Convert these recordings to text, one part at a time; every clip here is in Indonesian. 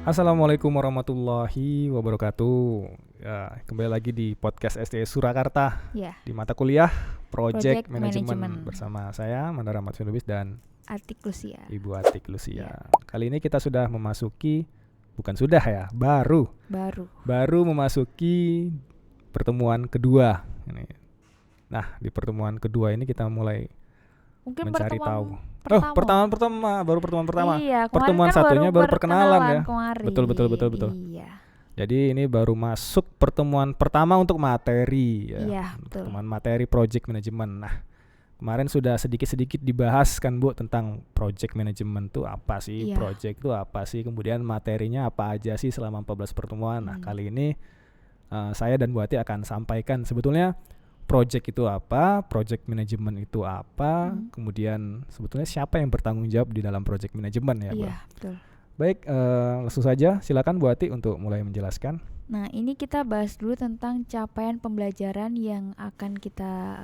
Assalamualaikum warahmatullahi wabarakatuh. Ya, kembali lagi di podcast STS Surakarta Ya, di mata kuliah Project Project Management Management. bersama saya Mandar Ahmad Finubis dan Atik Lucia. Ibu Atik Lucia. Ya. Kali ini kita sudah memasuki, bukan sudah ya, baru memasuki pertemuan kedua. Nah, di pertemuan kedua ini kita mulai Mungkin mencari tahu. pertama. Baru pertemuan pertama. Iya, Pertemuan kan satunya baru perkenalan ya. kemarin. Betul. Iya. Jadi ini baru masuk pertemuan pertama untuk materi ya. Iya, betul. Pertemuan materi project management. Nah, kemarin sudah sedikit-sedikit dibahas kan Bu tentang project management itu apa sih? Iya. Project itu apa sih? Kemudian materinya apa aja sih selama 14 pertemuan. Nah, kali ini saya dan Bu Ati akan sampaikan sebetulnya project itu apa, project management itu apa, kemudian sebetulnya siapa yang bertanggung jawab di dalam project management ya, Bu? Iya, betul. Baik, langsung saja silakan Bu Ati untuk mulai menjelaskan. Nah, ini kita bahas dulu tentang capaian pembelajaran yang akan kita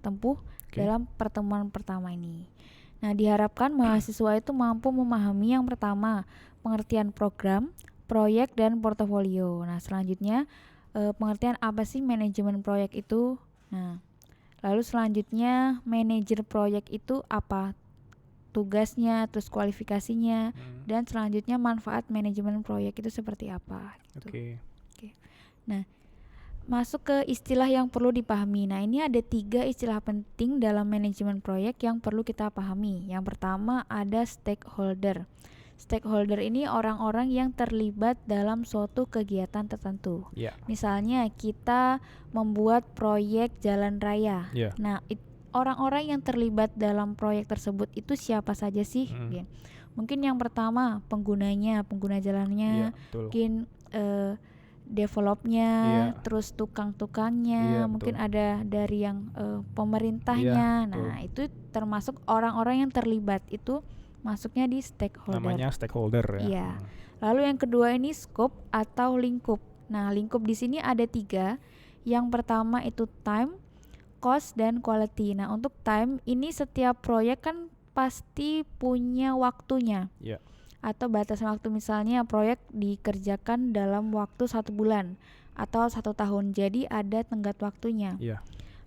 tempuh dalam pertemuan pertama ini. Nah, diharapkan mahasiswa itu mampu memahami yang pertama, pengertian program, proyek, dan portofolio. Nah, selanjutnya pengertian apa sih manajemen proyek itu. Nah, lalu selanjutnya manajer proyek itu apa tugasnya, terus kualifikasinya, dan selanjutnya manfaat manajemen proyek itu seperti apa gitu. Oke. Nah, masuk ke istilah yang perlu dipahami. Nah, ini ada 3 istilah penting dalam manajemen proyek yang perlu kita pahami. Yang pertama ada stakeholder. Stakeholder ini orang-orang yang terlibat dalam suatu kegiatan tertentu. Yeah. Misalnya kita membuat proyek jalan raya. Yeah. Nah, orang-orang yang terlibat dalam proyek tersebut itu siapa saja sih? Mungkin yang pertama pengguna jalannya, mungkin developnya, terus tukang-tukangnya, mungkin ada dari yang pemerintahnya. Nah, itu termasuk orang-orang yang terlibat, itu masuknya di stakeholder. Namanya stakeholder ya. Iya. Lalu yang kedua ini scope atau lingkup. Nah, lingkup di sini ada 3. Yang pertama itu time, cost, dan quality. Nah, untuk time ini setiap proyek kan pasti punya waktunya. Yeah. Atau batas waktu, misalnya proyek dikerjakan dalam waktu 1 bulan atau 1 tahun. Jadi ada tenggat waktunya. Yeah.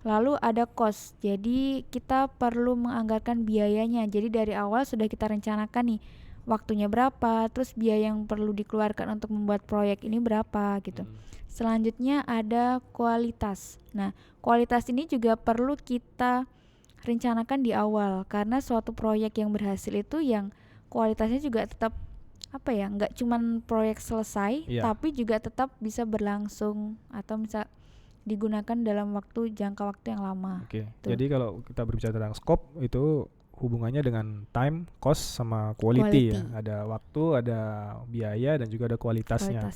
Lalu ada cost, jadi kita perlu menganggarkan biayanya. Jadi dari awal sudah kita rencanakan nih waktunya berapa, terus biaya yang perlu dikeluarkan untuk membuat proyek ini berapa gitu. Selanjutnya ada kualitas. Nah, kualitas ini juga perlu kita rencanakan di awal, karena suatu proyek yang berhasil itu yang kualitasnya juga tetap nggak cuman proyek selesai, tapi juga tetap bisa berlangsung atau bisa digunakan dalam jangka waktu yang lama. Oke. Jadi kalau kita berbicara tentang scope itu hubungannya dengan time, cost, sama quality. Ya. Ada waktu, ada biaya, dan juga ada kualitasnya.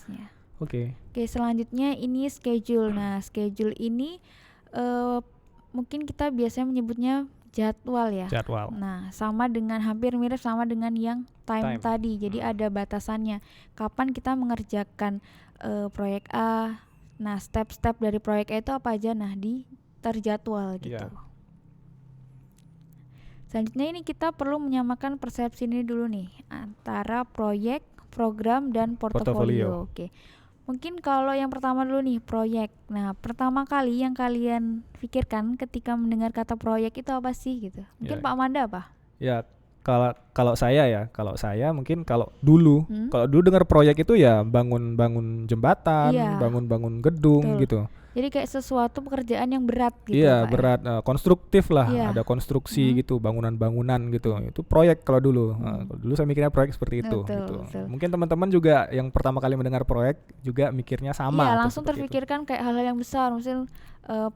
Oke, selanjutnya ini schedule. Nah, schedule ini mungkin kita biasanya menyebutnya jadwal ya. Nah, hampir mirip sama dengan yang time. Tadi. Jadi ada batasannya. Kapan kita mengerjakan proyek A. Nah, step-step dari proyek itu apa aja? Nah, terjadwal gitu. Selanjutnya ini kita perlu menyamakan persepsi ini dulu nih antara proyek, program, dan portofolio. Oke. Mungkin kalau yang pertama dulu nih, proyek. Nah, pertama kali yang kalian pikirkan ketika mendengar kata proyek itu apa sih gitu? Mungkin Pak Amanda apa? Ya, kalau saya mungkin kalau dulu dengar proyek itu ya bangun bangun jembatan, bangun gedung. Betul. Gitu. Jadi kayak sesuatu pekerjaan yang berat gitu. Iya, berat, konstruktif lah, ada konstruksi gitu, bangunan gitu. Itu proyek kalau dulu. Dulu saya mikirnya proyek seperti itu. Betul. Mungkin teman-teman juga yang pertama kali mendengar proyek juga mikirnya sama. Iya, langsung terpikirkan kayak hal-hal yang besar, misalnya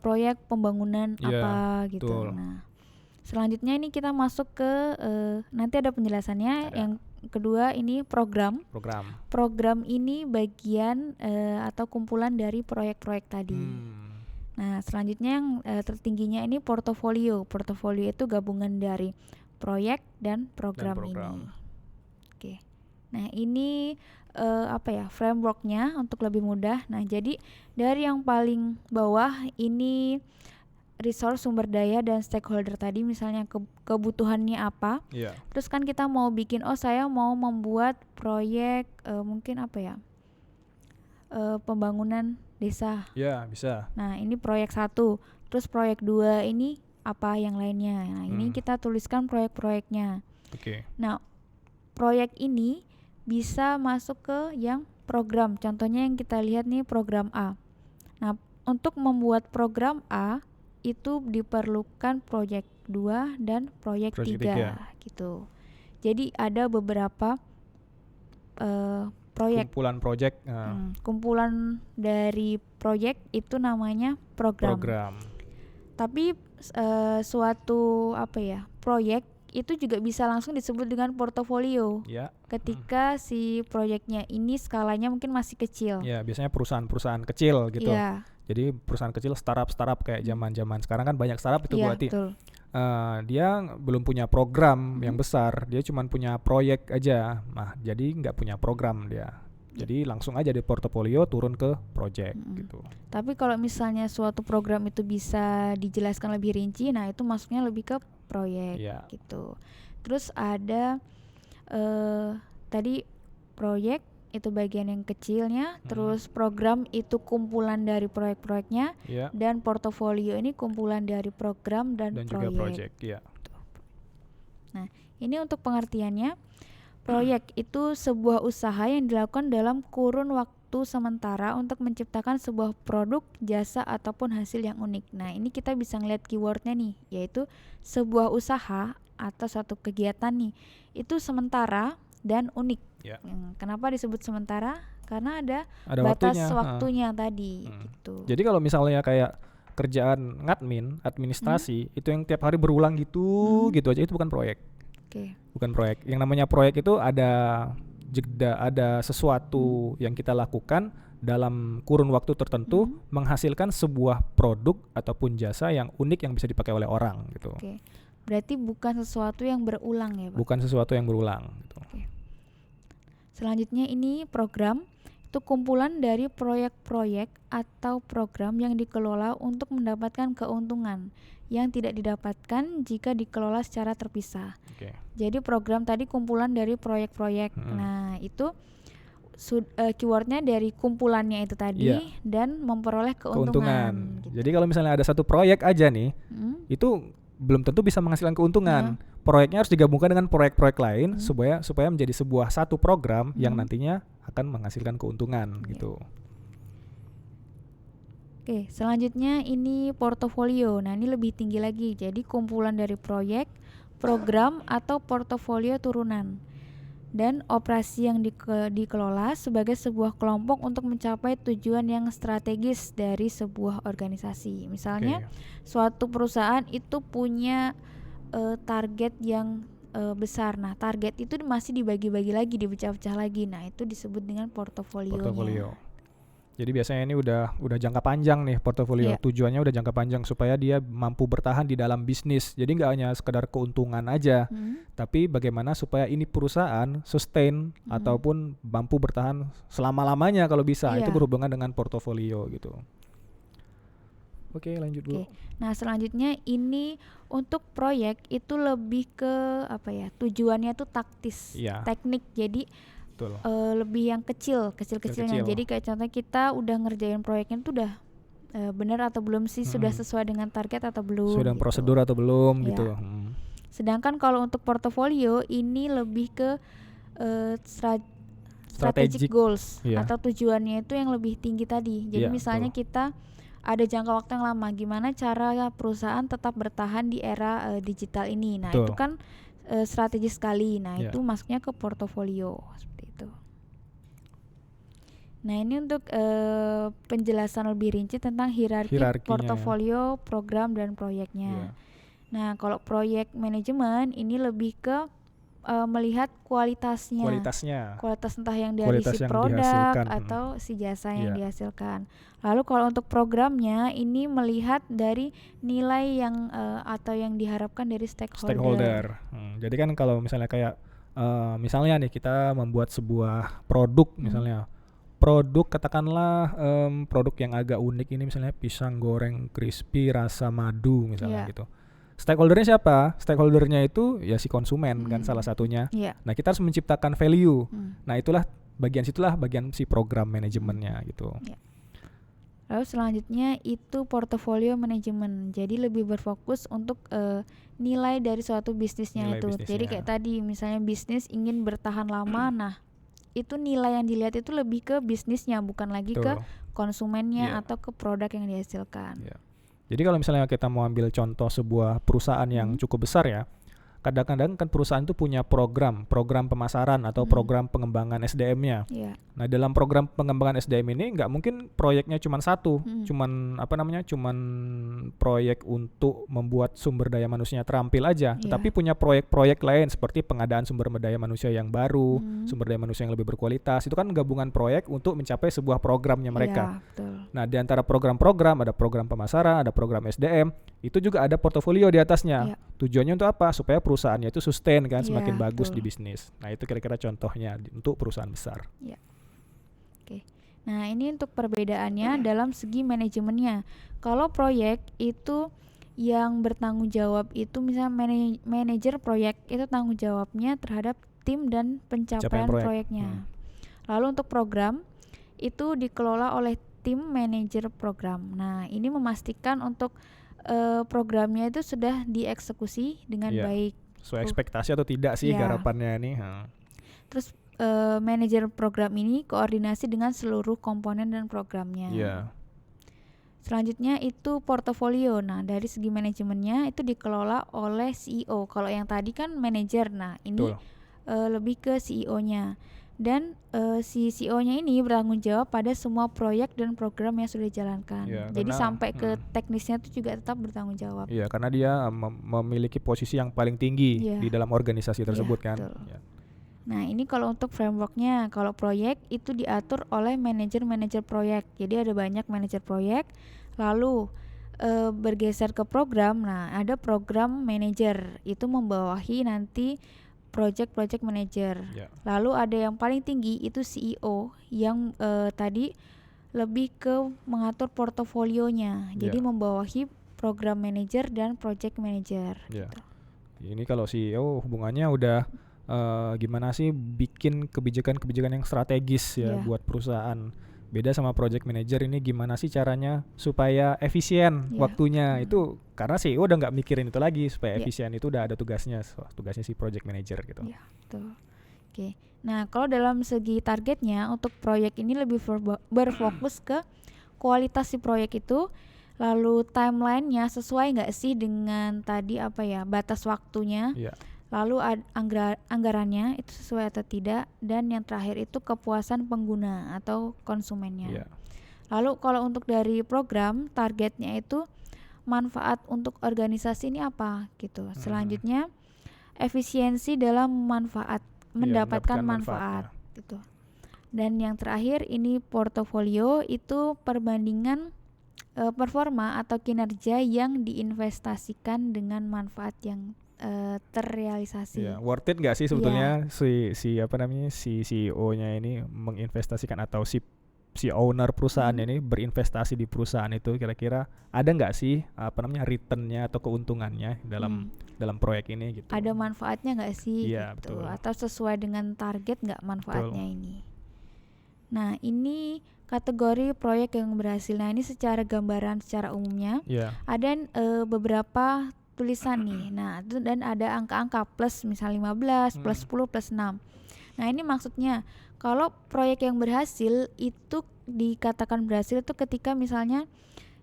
proyek pembangunan apa gitu. Betul. Nah, selanjutnya ini kita masuk ke nanti ada penjelasannya. Yang kedua ini program. Program ini bagian atau kumpulan dari proyek-proyek tadi. Nah, selanjutnya yang tertingginya ini portofolio. Portofolio itu gabungan dari proyek dan program. Ini. Oke. Nah, ini frameworknya untuk lebih mudah. Nah, jadi dari yang paling bawah ini resource sumber daya dan stakeholder tadi, misalnya kebutuhannya apa. Iya. Terus kan kita mau bikin, saya mau membuat proyek mungkin apa ya, pembangunan desa. Ya, bisa. Nah ini proyek 1, terus proyek 2 ini apa yang lainnya. Nah ini kita tuliskan proyek-proyeknya. Oke. Nah proyek ini bisa masuk ke yang program. Contohnya yang kita lihat nih, program A. Nah untuk membuat program A itu diperlukan proyek 2 dan proyek 3 gitu. Jadi ada beberapa proyek. Kumpulan proyek. Kumpulan dari proyek itu namanya program. Tapi suatu proyek itu juga bisa langsung disebut dengan portofolio. Ya. Ketika si proyeknya ini skalanya mungkin masih kecil. Ya, biasanya perusahaan-perusahaan kecil gitu. Ya. Jadi perusahaan kecil, startup kayak zaman-zaman sekarang kan banyak startup itu, berarti dia belum punya program yang besar, dia cuma punya proyek aja. Nah, jadi nggak punya program dia. Jadi langsung aja di portofolio turun ke project gitu. Tapi kalau misalnya suatu program itu bisa dijelaskan lebih rinci, nah itu masuknya lebih ke proyek gitu. Terus ada tadi proyek itu bagian yang kecilnya, terus program itu kumpulan dari proyek-proyeknya, dan portofolio ini kumpulan dari program dan proyek. Juga project, Nah, ini untuk pengertiannya. Proyek itu sebuah usaha yang dilakukan dalam kurun waktu sementara untuk menciptakan sebuah produk, jasa, ataupun hasil yang unik. Nah, ini kita bisa ngeliat keywordnya nih, yaitu sebuah usaha atau suatu kegiatan nih, itu sementara dan unik. Kenapa disebut sementara? Karena ada batas waktunya tadi gitu. Jadi kalau misalnya kayak kerjaan administrasi itu yang tiap hari berulang gitu aja, itu bukan proyek. Bukan proyek. Yang namanya proyek itu ada jeda, ada sesuatu yang kita lakukan dalam kurun waktu tertentu menghasilkan sebuah produk ataupun jasa yang unik yang bisa dipakai oleh orang gitu. Berarti bukan sesuatu yang berulang ya, Pak? Bukan sesuatu yang berulang gitu. Selanjutnya ini program, itu kumpulan dari proyek-proyek atau program yang dikelola untuk mendapatkan keuntungan yang tidak didapatkan jika dikelola secara terpisah. Jadi program tadi kumpulan dari proyek-proyek. Nah itu keywordnya dari kumpulannya itu tadi, dan memperoleh keuntungan gitu. Jadi kalau misalnya ada satu proyek aja nih, itu belum tentu bisa menghasilkan keuntungan. Proyeknya harus digabungkan dengan proyek-proyek lain supaya menjadi sebuah satu program yang nantinya akan menghasilkan keuntungan gitu. Oke, selanjutnya ini portofolio. Nah, ini lebih tinggi lagi. Jadi kumpulan dari proyek, program, atau portofolio turunan. Dan operasi yang dikelola sebagai sebuah kelompok untuk mencapai tujuan yang strategis dari sebuah organisasi. Misalnya, suatu perusahaan itu punya target yang besar. Nah, target itu masih dibagi-bagi lagi, dipecah-pecah lagi. Nah, itu disebut dengan portofolionya. Jadi biasanya ini udah jangka panjang nih portofolio. Tujuannya udah jangka panjang supaya dia mampu bertahan di dalam bisnis. Jadi nggak hanya sekedar keuntungan aja, tapi bagaimana supaya ini perusahaan sustain ataupun mampu bertahan selama-lamanya kalau bisa. Itu berhubungan dengan portofolio gitu. Oke, lanjut dulu. Nah, selanjutnya ini untuk proyek itu lebih ke tujuannya tuh taktis, teknik. Jadi lebih yang kecil-kecilnya. Jadi kayak contohnya kita udah ngerjain proyeknya tuh udah benar atau belum sih, sudah sesuai dengan target atau belum, sudah prosedur atau belum gitu. Sedangkan kalau untuk portofolio ini lebih ke strategic goals atau tujuannya itu yang lebih tinggi tadi. Jadi misalnya kita ada jangka waktu yang lama, gimana cara perusahaan tetap bertahan di era digital ini. Nah, itu kan strategis sekali. Nah, itu masuknya ke portofolio seperti itu. Nah, ini untuk penjelasan lebih rinci tentang hierarkinya, portofolio, program, dan proyeknya. Nah, kalau proyek manajemen ini lebih ke melihat kualitas entah yang dari si produk atau si jasa yang dihasilkan. Lalu kalau untuk programnya ini melihat dari nilai yang atau yang diharapkan dari stakeholder. Jadi kan kalau misalnya kayak misalnya nih kita membuat sebuah produk, misalnya produk katakanlah produk yang agak unik ini misalnya pisang goreng crispy rasa madu misalnya Iya. gitu. Stakeholdernya siapa? Stakeholdernya itu ya si konsumen kan salah satunya. Iya. Nah, kita harus menciptakan value. Hmm. Nah, situlah bagian si program manajemennya gitu. Iya. Lalu selanjutnya itu portofolio manajemen. Jadi lebih berfokus untuk nilai dari suatu bisnisnya Nilai itu. Jadi bisnisnya. kayak tadi misalnya bisnis ingin bertahan lama, nah itu nilai yang dilihat itu lebih ke bisnisnya, bukan lagi ke Betul. konsumennya Iya. atau ke produk yang dihasilkan. Iya. Jadi kalau misalnya kita mau ambil contoh sebuah perusahaan yang cukup besar ya, kadang-kadang kan perusahaan itu punya program pemasaran atau program pengembangan SDM-nya. Iya. Nah, dalam program pengembangan SDM ini nggak mungkin proyeknya cuma satu, cuman proyek untuk membuat sumber daya manusianya terampil aja, Iya. tetapi punya proyek-proyek lain seperti pengadaan sumber daya manusia yang baru, sumber daya manusia yang lebih berkualitas. Itu kan gabungan proyek untuk mencapai sebuah programnya mereka. Iya, betul. Nah, di antara program-program ada program pemasaran, ada program SDM, itu juga ada portofolio di atasnya. Iya. Tujuannya untuk apa? Supaya perusahaannya itu sustain kan, Iya, semakin bagus betul. di bisnis. Nah, itu kira-kira contohnya untuk perusahaan besar. Oke. Nah, ini untuk perbedaannya dalam segi manajemennya. Kalau proyek itu yang bertanggung jawab itu misalnya manajer proyek itu tanggung jawabnya terhadap tim dan pencapaian proyek. proyeknya. Lalu untuk program itu dikelola oleh tim manajer program. Nah, ini memastikan untuk programnya itu sudah dieksekusi dengan Iya. baik. Sesuai ekspektasi atau tidak sih Iya. garapannya ini? Terus manajer program ini koordinasi dengan seluruh komponen dan programnya. Iya. Selanjutnya itu portofolio. Nah, dari segi manajemennya itu dikelola oleh CEO. Kalau yang tadi kan manajer. Nah, ini Betul. lebih ke CEO-nya. Dan si CEO-nya ini bertanggung jawab pada semua proyek dan program yang sudah dijalankan. Iya, Jadi karena- sampai ke teknisnya itu juga tetap bertanggung jawab. Iya, karena dia memiliki posisi yang paling tinggi Iya. di dalam organisasi tersebut kan. betul. Iya. Nah, ini kalau untuk frameworknya, kalau proyek itu diatur oleh manajer proyek. Jadi ada banyak manajer proyek. Lalu bergeser ke program. Nah, ada program manager itu membawahi nanti project manager. Iya. Lalu ada yang paling tinggi itu CEO yang tadi lebih ke mengatur portofolionya. Jadi Iya. membawahi program manager dan project manager. Iya. Gitu. Ini kalau CEO hubungannya udah gimana sih bikin kebijakan-kebijakan yang strategis ya Iya. buat perusahaan. Beda sama project manager ini gimana sih caranya supaya efisien Iya. waktunya. Itu karena CEO udah nggak mikirin itu lagi, supaya Iya. efisien itu udah ada tugasnya si project manager gitu. Iya, betul. Oke. Nah, kalau dalam segi targetnya untuk proyek ini lebih berfokus ke kualitas si proyek itu, lalu timelinenya sesuai nggak sih dengan tadi batas waktunya, Iya. lalu anggarannya itu sesuai atau tidak, dan yang terakhir itu kepuasan pengguna atau konsumennya. Iya. Lalu kalau untuk dari program targetnya itu manfaat untuk organisasi ini apa gitu. Selanjutnya efisiensi dalam mendapatkan manfaat gitu. Dan yang terakhir ini portofolio itu perbandingan performa atau kinerja yang diinvestasikan dengan manfaat yang terrealisasi. Iya, worth it nggak sih sebetulnya si CEO-nya ini menginvestasikan atau si owner perusahaan ini berinvestasi di perusahaan itu, kira-kira ada nggak sih returnnya atau keuntungannya dalam proyek ini gitu. Ada manfaatnya nggak sih Iya, gitu, betul. atau sesuai dengan target nggak manfaatnya ini. Nah, ini kategori proyek yang berhasil. Nah, ini secara gambaran secara umumnya Iya. ada beberapa tulisan nih. Nah, itu dan ada angka-angka plus misal 15, plus 10, plus 6. Nah, ini maksudnya kalau proyek yang berhasil itu dikatakan berhasil itu ketika misalnya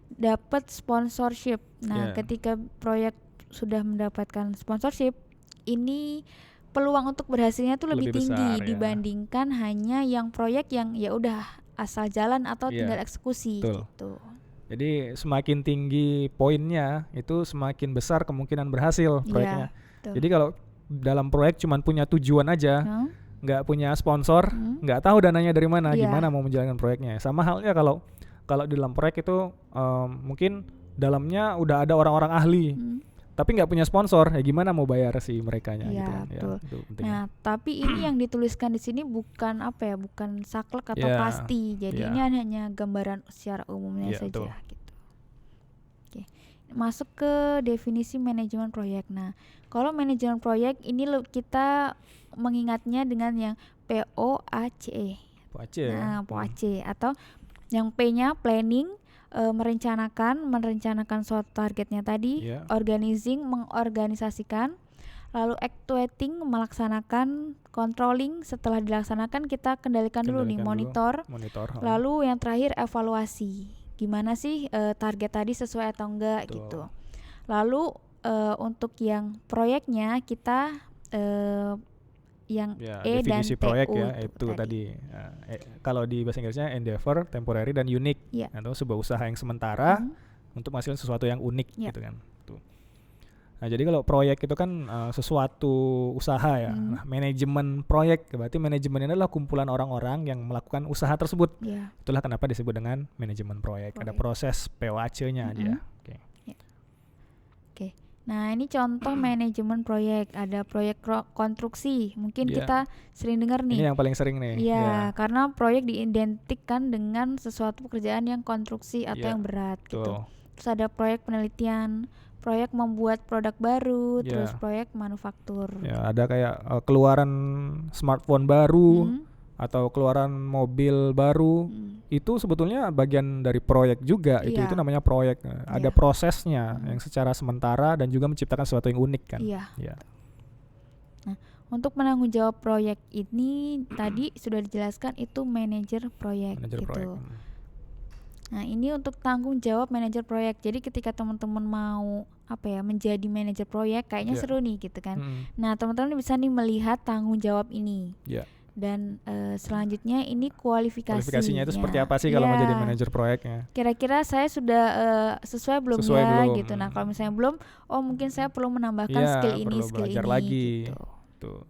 dapat sponsorship. Nah, Yeah. ketika proyek sudah mendapatkan sponsorship, ini peluang untuk berhasilnya tuh lebih tinggi besar, ya. dibandingkan hanya yang proyek yang ya udah asal jalan atau Iya, tinggal eksekusi betul. gitu. Jadi semakin tinggi poinnya itu semakin besar kemungkinan berhasil proyeknya. betul. Jadi kalau dalam proyek cuma punya tujuan aja, nggak punya sponsor, nggak tahu dananya dari mana, Iya. gimana mau menjalankan proyeknya. Sama halnya kalau di dalam proyek itu mungkin dalamnya udah ada orang-orang ahli. tapi nggak punya sponsor, ya gimana mau bayar si merekanya Iya, gitu kan. betul. Itu penting. Nah, tapi ini yang dituliskan di sini bukan apa ya, bukan saklek atau Ya, pasti. Jadi ya. ini hanya gambaran secara umumnya Iya, saja betul. gitu. Oke. Masuk ke definisi manajemen proyek. Nah, kalau manajemen proyek ini kita mengingatnya dengan yang POACE. POACE ya. Nah, POACE atau yang P-nya planning, merencanakan suatu targetnya tadi, Iya. organizing, mengorganisasikan, lalu actuating, melaksanakan, controlling, setelah dilaksanakan kita kendalikan dulu nih, Kendalikan dulu, monitor, monitor. lalu yang terakhir evaluasi, gimana sih target tadi sesuai atau enggak Betul. gitu. Lalu untuk yang proyeknya kita yang Ya, E dan definisi TU proyek ya tuh itu tadi. Kalau di bahasa Inggrisnya endeavor, temporary dan unique. Iya. Atau sebuah usaha yang sementara Mhm. untuk menghasilkan sesuatu yang unik Iya. gitu kan. Tuh. Nah, jadi kalau proyek itu kan sesuatu usaha ya. Mhm. Nah, manajemen proyek berarti manajemen ini adalah kumpulan orang-orang yang melakukan usaha tersebut. Iya. Itulah kenapa disebut dengan manajemen proyek. Ada proses POAC-nya dia. Oke. Oke. Nah, ini contoh manajemen proyek. Ada proyek konstruksi. Mungkin Iya. kita sering dengar Ini nih. yang paling sering nih. Iya, karena proyek diidentikan dengan sesuatu pekerjaan yang konstruksi atau Iya, yang berat gitu. Tuh. Terus ada proyek penelitian, proyek membuat produk baru, Iya. terus proyek manufaktur. Ya, ada kayak keluaran smartphone baru Mhm. atau keluaran mobil baru. Mhm. Itu sebetulnya bagian dari proyek juga. Iya. Itu namanya proyek. Ada Iya. prosesnya yang secara sementara dan juga menciptakan sesuatu yang unik kan. Iya. Ya. Untuk menanggung jawab proyek ini tadi sudah dijelaskan itu manajer proyek Manajer gitu. proyek. Nah, ini untuk tanggung jawab manajer proyek. Jadi ketika teman-teman mau menjadi manajer proyek kayaknya Iya. seru nih gitu kan. Mm. Nah, teman-teman bisa nih melihat tanggung jawab ini. Iya. Dan selanjutnya ini kualifikasi. Kualifikasinya itu ya. seperti apa sih kalau Iya. menjadi manajer proyeknya? Kira-kira saya sudah sesuai belum Sesuai ya belum. gitu. Nah, kalau misalnya belum, mungkin saya perlu menambahkan Iya, skill ini, perlu skill belajar ini lagi. gitu. Tuh.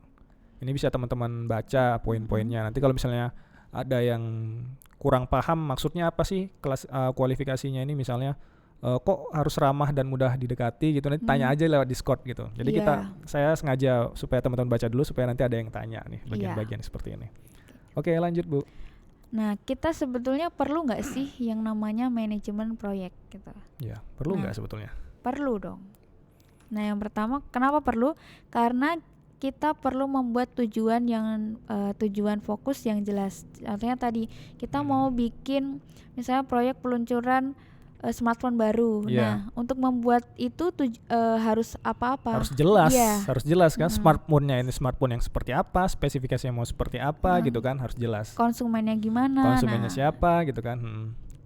Ini bisa teman-teman baca poin-poinnya. Nanti kalau misalnya ada yang kurang paham maksudnya apa sih kualifikasinya ini, misalnya kok harus ramah dan mudah didekati gitu, nanti tanya aja lewat Discord gitu. Jadi Iya. saya sengaja supaya teman-teman baca dulu supaya nanti ada yang tanya nih bagian-bagian seperti ini. Oke, lanjut Bu. Nah, kita sebetulnya perlu nggak sih yang namanya manajemen proyek gitu? Ya, perlu nggak sebetulnya? Perlu dong. Nah, yang pertama, kenapa perlu? Karena kita perlu membuat tujuan fokus yang jelas. Artinya tadi kita mau bikin misalnya proyek peluncuran smartphone baru. Iya. Nah, untuk membuat itu harus apa-apa? Harus jelas, Iya. harus jelas kan smartphone-nya ini smartphone yang seperti apa, spesifikasinya mau seperti apa gitu kan, harus jelas. Konsumennya gimana? Konsumennya siapa gitu kan.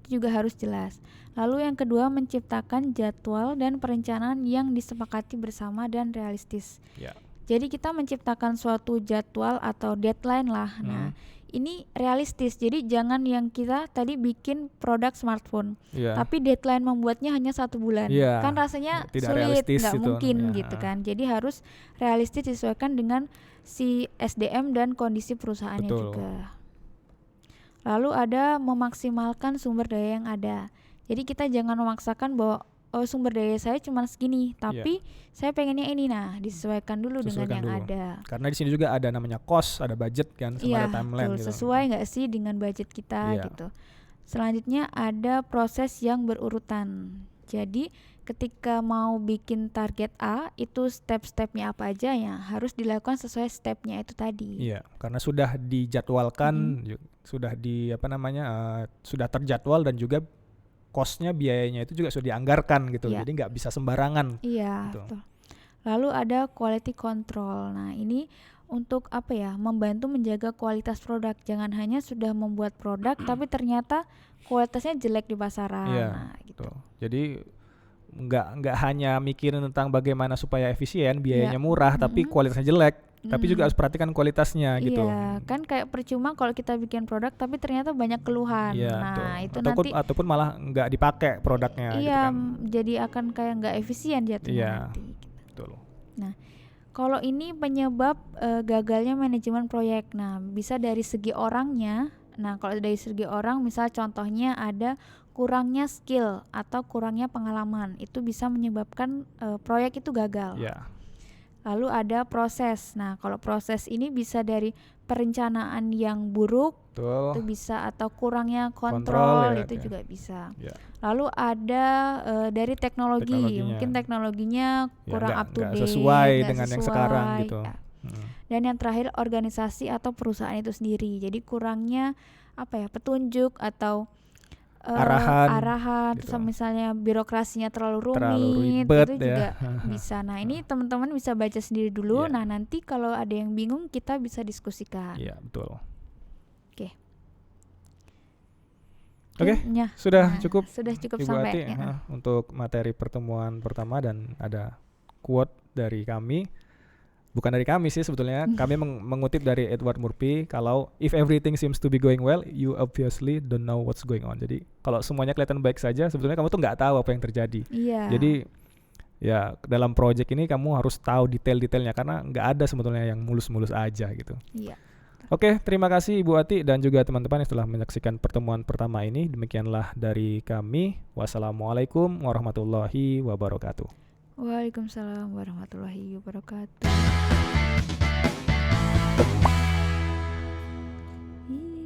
Itu juga harus jelas. Lalu yang kedua, menciptakan jadwal dan perencanaan yang disepakati bersama dan realistis. Ya. Jadi kita menciptakan suatu jadwal atau deadline lah. Nah, ini realistis. Jadi jangan yang kita tadi bikin produk smartphone, tapi deadline membuatnya hanya 1 bulan. Iya. Kan rasanya Tidak sulit, realistis nggak itu. mungkin Ya. gitu kan. Jadi harus realistis disesuaikan dengan si SDM dan kondisi perusahaannya Betul. juga. Lalu ada memaksimalkan sumber daya yang ada. Jadi kita jangan memaksakan bahwa sumber daya saya cuma segini, tapi saya pengennya ini. Nah, disesuaikan dulu dengan yang ada. Karena di sini juga ada namanya cost, ada budget kan, sama ada timeline gitu. Sesuai nggak sih dengan budget kita gitu. Selanjutnya ada proses yang berurutan. Jadi ketika mau bikin target A, itu step-stepnya apa aja ya harus dilakukan sesuai stepnya itu tadi. Iya, karena sudah dijadwalkan, sudah sudah terjadwal dan juga cost-nya, biayanya itu juga sudah dianggarkan gitu. Jadi nggak bisa sembarangan. Iya, gitu. betul. Lalu ada quality control. Nah, ini untuk membantu menjaga kualitas produk. Jangan hanya sudah membuat produk tapi ternyata kualitasnya jelek di pasaran. Iya, nah, gitu. Jadi nggak hanya mikirin tentang bagaimana supaya efisien, biayanya murah, tapi kualitasnya jelek. Tapi juga harus perhatikan kualitasnya gitu. Iya, kan kayak percuma kalau kita bikin produk tapi ternyata banyak keluhan. Iya, nah, itu ataupun malah nggak dipakai produknya. Iya, gitu kan. jadi akan kayak nggak efisien jatuhnya nanti. Betul. Nah, kalau ini penyebab gagalnya manajemen proyek. Nah, bisa dari segi orangnya. Nah, kalau dari segi orang, misal contohnya ada kurangnya skill atau kurangnya pengalaman. Itu bisa menyebabkan proyek itu gagal. Ya. Lalu ada proses. Nah, kalau proses ini bisa dari perencanaan yang buruk, Betul. itu bisa, atau kurangnya Kontrol, kontrol, ya, itu ya. juga bisa. Ya. Lalu ada dari teknologi, Teknologinya. mungkin teknologinya Ya, kurang up to nggak date, sesuai nggak dengan yang sesuai, sekarang gitu. ya. Dan yang terakhir organisasi atau perusahaan itu sendiri. Jadi kurangnya petunjuk atau arahan, gitu. terus misalnya birokrasinya terlalu rumit, ribet itu ya. juga bisa. Nah, ini teman-teman bisa baca sendiri dulu. Iya. Nah, nanti kalau ada yang bingung kita bisa diskusikan. Iya, betul. Oke. Oke, Ya. sudah Nah, cukup sudah cukup Ibu sampai Ati, ya. untuk materi pertemuan pertama, dan ada quote dari kami. Bukan dari kami sih sebetulnya, kami mengutip dari Edward Murphy, kalau if everything seems to be going well, you obviously don't know what's going on. Jadi kalau semuanya kelihatan baik saja, sebetulnya kamu tuh nggak tahu apa yang terjadi. Iya. Jadi ya dalam project ini kamu harus tahu detail-detailnya, karena nggak ada sebetulnya yang mulus-mulus aja gitu. Iya. Oke, terima kasih Ibu Ati dan juga teman-teman yang telah menyaksikan pertemuan pertama ini. Demikianlah dari kami. Wassalamualaikum warahmatullahi wabarakatuh. Waalaikumsalam warahmatullahi wabarakatuh.